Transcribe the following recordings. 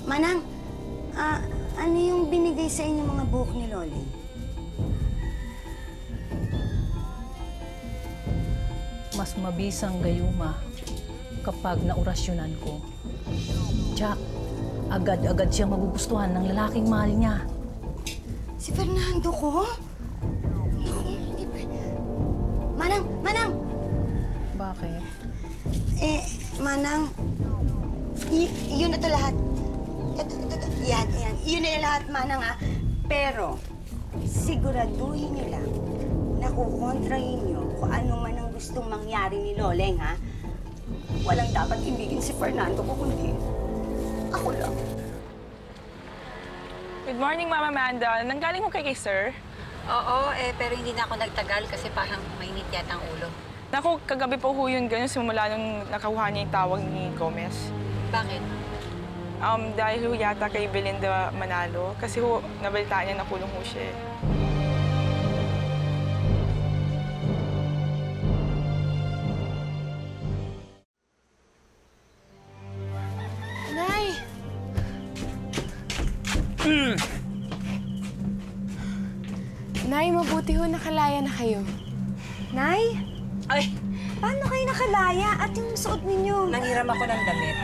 Manang, ano yung binigay sa inyo mga buhok ni Loli? Mas mabisang gayuma kapag naorasyonan ko. Jack, agad-agad siyang magugustuhan ng lalaking mahal niya. Si Fernando ko? Manang! Manang! Bakit? Manang, yun na to lahat. Yan. Yun na lahat, Manang, ha? Pero, siguraduhin niyo lang na kukontrahin niyo kung ano man ang gustong mangyari ni Loleng, ha? Walang dapat ibigin si Fernando ko, kundi ako lang. Good morning, Mama Amanda. Nanggaling mo kay sir? Oo, pero hindi na ako nagtagal kasi parang mainit yata ang ulo. Naku, kagabi po ho yun ganyan simula nung nakakuha niya yung tawag ni Gomez. Bakit? Dahil ho yata kay Belinda Manalo. Kasi ho, nabalitaan niya nakulong ho siya. Nay! Nay, mabuti ho nakalaya na kayo. Nay? Ay! Paano kayo nakalaya? At yung suot ninyo? Nanghiram ako ng damit.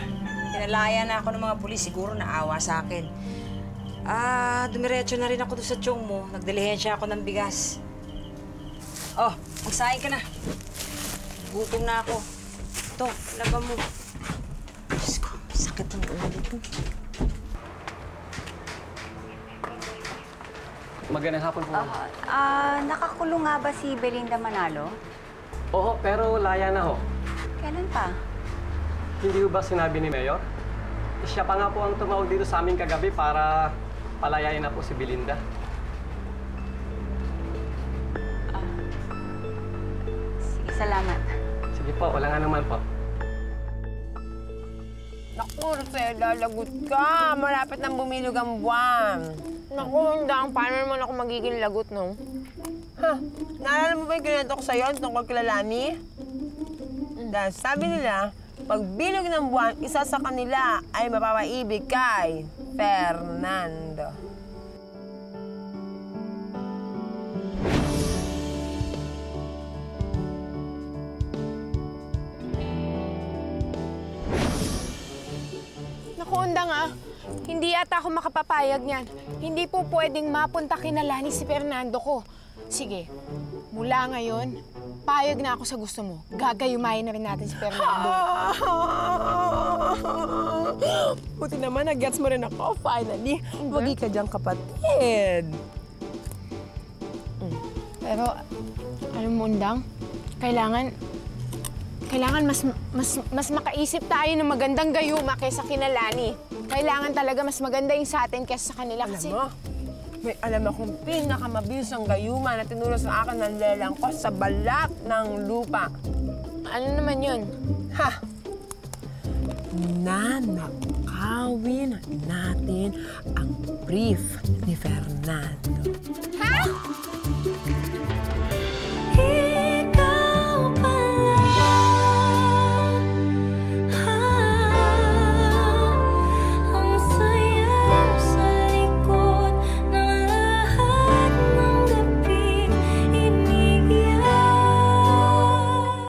Pinalaya na ako ng mga pulis, siguro naawa sa akin. Dumiretso na rin ako doon sa tiyong mo. Nagdilihensya ako ng bigas. Oh, magsahin ka na. Gutom na ako. Ito, laban mo. Diyos ko, sakit ng ulo ko. Magandang hapon po. Nakakulong nga ba si Belinda Manalo? Oo, pero laya na ho. Kailan pa? Hindi ba sinabi ni Mayor? Siya pa nga po ang tumawag dito sa amin kagabi para palayain na po si Belinda. Sige, salamat. Sige po, wala nga naman po. Naku, Rosella, lagot ka. Malapit nang bumilog ang buwan. Naku, Hundang, paano naman ako magiging lagot, no? Ha? Naalala mo ba yung kinento ko sa'yo tungkol kila Lani? Dahil sabi nila, pag bilog ng buwan, isa sa kanila ay mapapaibig kay Fernando. Naku, Hundang, hindi ata ako makapapayag niyan. Hindi po pwedeng mapunta kina Lani si Fernando ko. Sige, mula ngayon, payag na ako sa gusto mo. Gagayumayin na rin natin si Fernando. Buti naman, nag-gets mo rin ako, finally. Wagi ka dyan, kapatid. Pero, alam mo, Undang, kailangan mas makaisip tayo ng magandang gayuma kaysa kina Lani. Kailangan talaga mas maganda yung sa atin kaysa sa kanila kasi... Alam mo, may alam akong pinakamabisang gayuma na tinuro sa akin ng lelang ko sa balat ng lupa. Ano naman yun? Ha! Nanakawin natin ang brief ni Fernando. Ha?